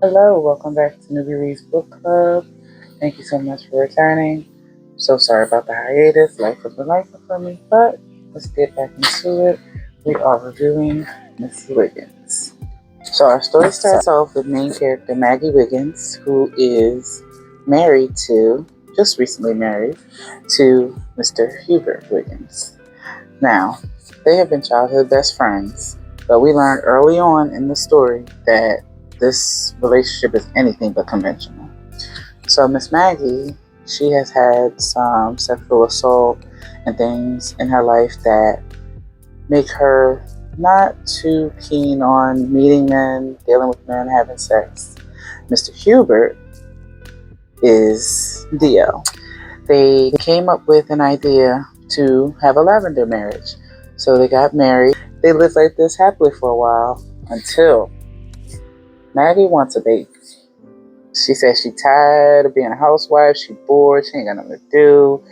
Hello, welcome back to Newbie Reads Book Club. Thank you so much for returning. So sorry about the hiatus. Life has been life for me, but let's get back into it. We are reviewing Miss Wiggins. So our story starts off with main character Maggie Wiggins, who is married to, just recently married, to Mr. Hubert Wiggins. Now, they have been childhood best friends, but we learned early on in the story that this relationship is anything but conventional. So Miss Maggie, she has had some sexual assault and things in her life that make her not too keen on meeting men, dealing with men, having sex. Mr. Hubert is Dio. They came up with an idea to have a lavender marriage. So they got married. They lived like this happily for a while until Maggie wants a baby. She says she's tired of being a housewife. She's bored. She ain't got nothing to do.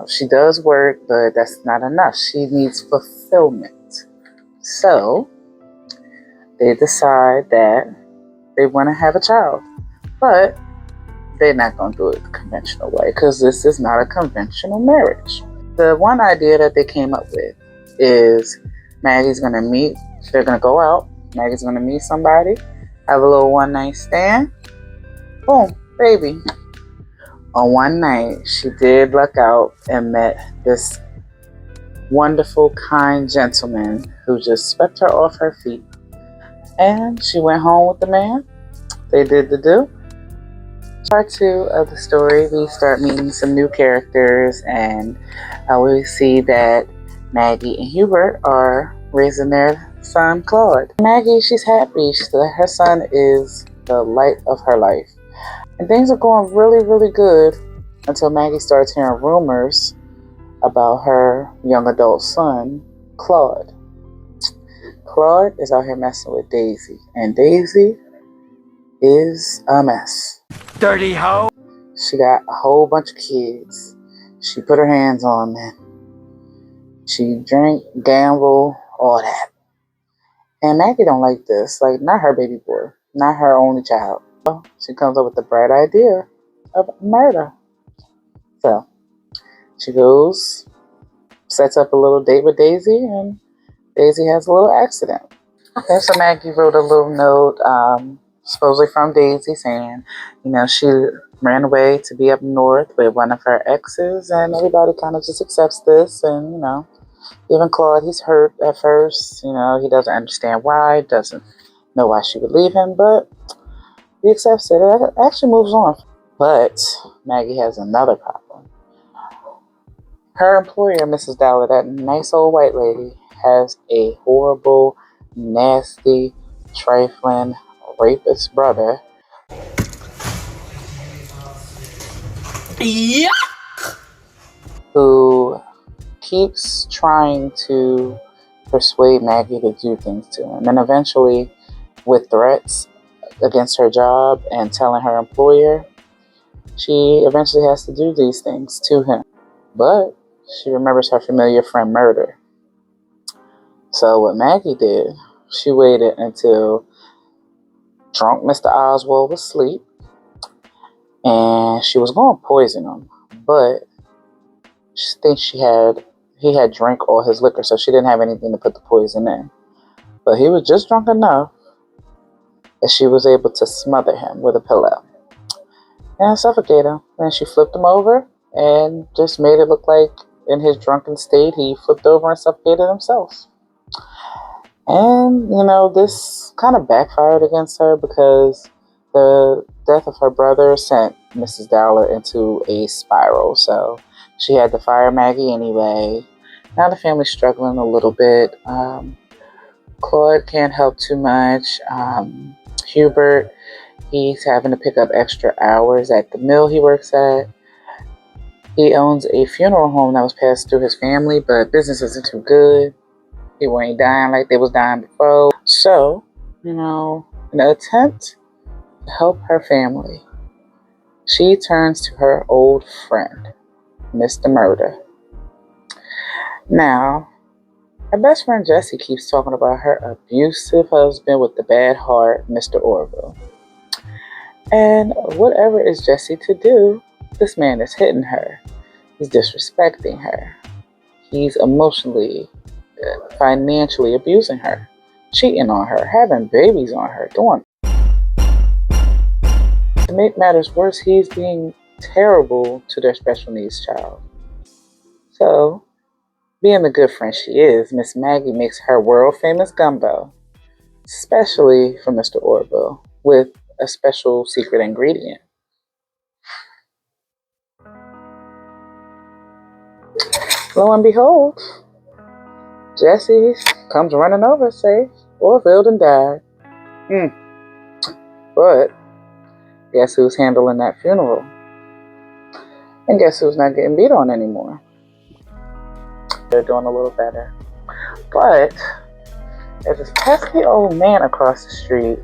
She does work, but that's not enough. She needs fulfillment. So they decide that they want to have a child. But they're not going to do it the conventional way because this is not a conventional marriage. The one idea that they came up with is Maggie's going to meet, they're going to go out, Maggie's going to meet somebody, have a little one night stand, boom, baby. On one night, she did luck out and met this wonderful, kind gentleman who just swept her off her feet. And she went home with the man. They did the do. Part 2 of the story, we start meeting some new characters, and we see that Maggie and Hubert are raising their son, Claude. Maggie, she's happy. Her son is the light of her life. And things are going really, really good until Maggie starts hearing rumors about her young adult son, Claude. Claude is out here messing with Daisy, and Daisy is a mess. Dirty hoe. She got a whole bunch of kids. She put her hands on them. She drink, gamble, all that. And Maggie don't like this. Like, not her baby boy. Not her only child. So she comes up with the bright idea of murder. So she goes, sets up a little date with Daisy, and Daisy has a little accident. Okay, so Maggie wrote a little note, supposedly from Daisy, saying, she ran away to be up north with one of her exes, and everybody kind of just accepts this. And, even Claude, he's hurt at first. He doesn't understand why, doesn't know why she would leave him, but he accepts it. It actually moves on. But Maggie has another problem. Her employer, Mrs. Dollar, that nice old white lady, has a horrible, nasty, trifling, rapist brother. Yuck! Who keeps trying to persuade Maggie to do things to him. And eventually, with threats against her job and telling her employer, she eventually has to do these things to him. But she remembers her familiar friend Murder. So what Maggie did, she waited until drunk Mr. Oswald was asleep, and she was going to poison him, but she thinks he had drank all his liquor, so she didn't have anything to put the poison in. But he was just drunk enough that she was able to smother him with a pillow and suffocate him. Then she flipped him over and just made it look like in his drunken state he flipped over and suffocated himself. And, this kind of backfired against her because the death of her brother sent Mrs. Dowler into a spiral. So she had to fire Maggie anyway. Now the family's struggling a little bit. Claude can't help too much. Hubert, he's having to pick up extra hours at the mill he works at. He owns a funeral home that was passed through his family, but business isn't too good. People ain't dying like they was dying before. So, in an attempt to help her family, she turns to her old friend, Mr. Murder. Now, her best friend Jessie keeps talking about her abusive husband with the bad heart, Mr. Orville. And whatever is Jesse to do, this man is hitting her. He's disrespecting her. He's emotionally, financially abusing her, cheating on her, having babies on her, doing. To make matters worse, he's being terrible to their special needs child. So, being the good friend she is, Miss Maggie makes her world famous gumbo, especially for Mr. Orville, with a special secret ingredient. Lo and behold, Jesse comes running over, say Orville done died. But guess who's handling that funeral? And guess who's not getting beat on anymore? They're doing a little better. But there's this pesky old man across the street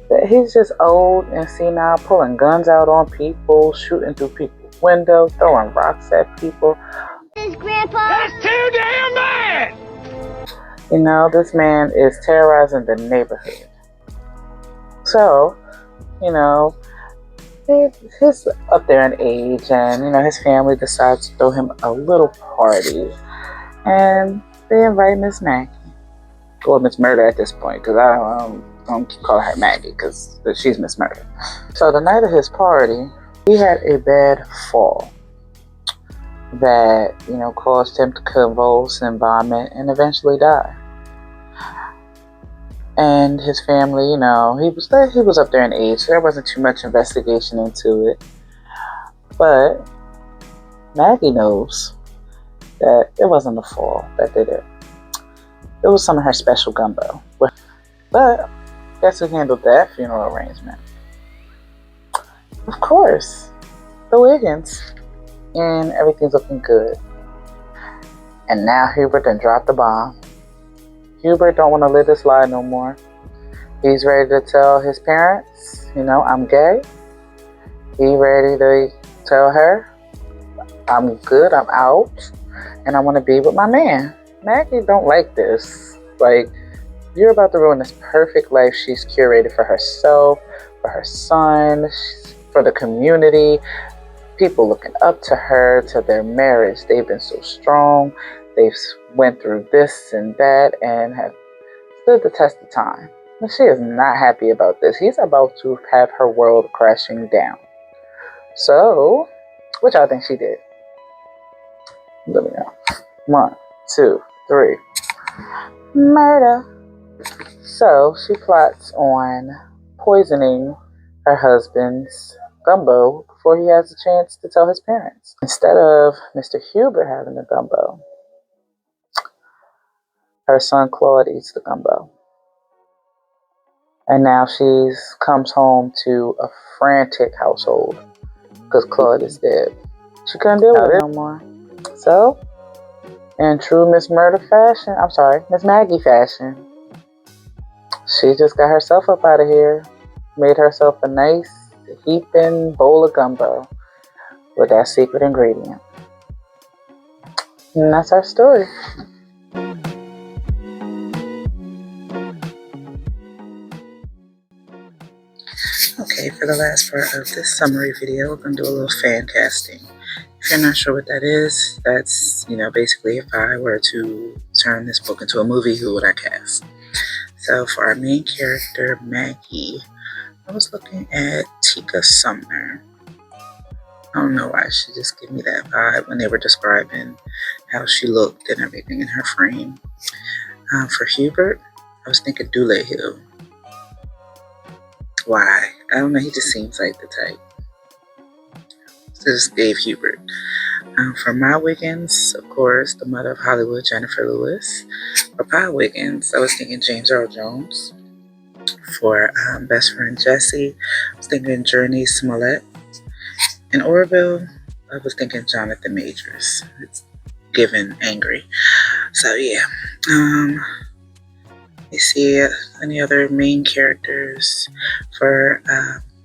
that he's just old and senile, pulling guns out on people, shooting through people's windows, throwing rocks at people. Grandpa? That's too damn bad! You know, this man is terrorizing the neighborhood. So, you know, he's up there in age, and, you know, his family decides to throw him a little party. And they invite Miss Maggie. Or Miss Murder at this point, because I don't call her Maggie, because she's Miss Murder. So the night of his party, he had a bad fall that, you know, caused him to convulse and vomit and eventually die. And his family, you know, he was up there in age, so there wasn't too much investigation into it. But Maggie knows that it wasn't the fall that did it. It was some of her special gumbo. But guess who handled that funeral arrangement? Of course, the Wiggins. And everything's looking good. And now Hubert done dropped the bomb. Hubert don't want to live this lie no more. He's ready to tell his parents, you know, I'm gay. He's ready to tell her, I'm good, I'm out, and I want to be with my man. Maggie don't like this. Like, you're about to ruin this perfect life she's curated for herself, for her son, for the community. People looking up to her, to their marriage. They've been so strong. They've went through this and that and have stood the test of time. And she is not happy about this. He's about to have her world crashing down. So, what y'all think she did? Let me know. 1, 2, 3. Murder. So, she plots on poisoning her husband's gumbo before he has a chance to tell his parents. Instead of Mr. Hubert having the gumbo, her son Claude eats the gumbo. And now she comes home to a frantic household because Claude is dead. She couldn't deal with it no more. So, in true Miss Maggie fashion, she just got herself up out of here, made herself a nice heaping bowl of gumbo with that secret ingredient. And that's our story. Okay, for the last part of this summary video, we're going to do a little fan casting. If you're not sure what that is, that's, you know, basically if I were to turn this book into a movie, who would I cast? So for our main character, Maggie, I was looking at Tika Sumner. I don't know why, she just gave me that vibe when they were describing how she looked and everything in her frame. For Hubert, I was thinking Dule Hill. Why? I don't know, he just seems like the type. So just gave Hubert. For my Wiggins, of course, the mother of Hollywood, Jennifer Lewis. For Pa Wiggins, I was thinking James Earl Jones. For best friend Jesse, I was thinking Journey Smollett. In Orville, I was thinking Jonathan Majors. It's given angry. So yeah. You see any other main characters? For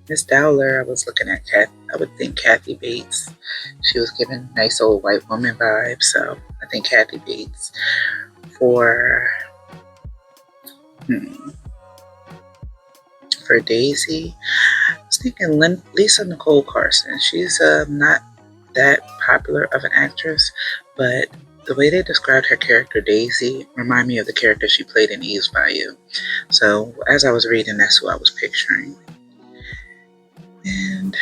Miss Dowler, I was looking at I would think Kathy Bates. She was giving nice old white woman vibes, so I think Kathy Bates. For Daisy, thinking Lisa Nicole Carson. She's not that popular of an actress, but the way they described her character Daisy remind me of the character she played in Eve's Bayou. So as I was reading, that's who I was picturing. And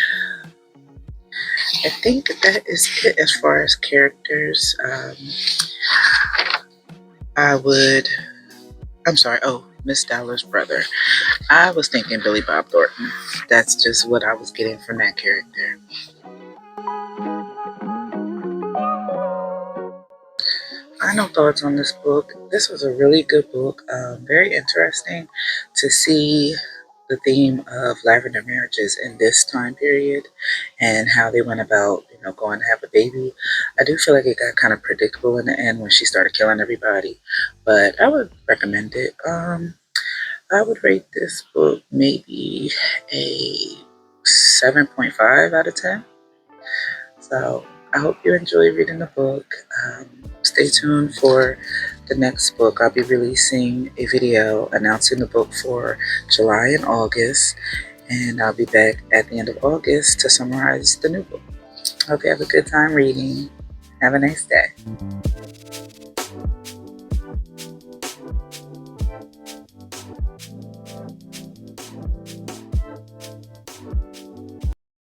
I think that is it as far as characters. I'm sorry, Miss Dollar's brother. I was thinking Billy Bob Thornton. That's just what I was getting from that character. Final thoughts on this book. This was a really good book. Very interesting to see the theme of lavender marriages in this time period and how they went about, going to have a baby. I do feel like it got kind of predictable in the end when she started killing everybody, but I would recommend it. I would rate this book maybe a 7.5 out of 10. So I hope you enjoy reading the book. Stay tuned for the next book. I'll be releasing a video announcing the book for July and August, and I'll be back at the end of August to summarize the new book. Hope you have a good time reading. Have a nice day.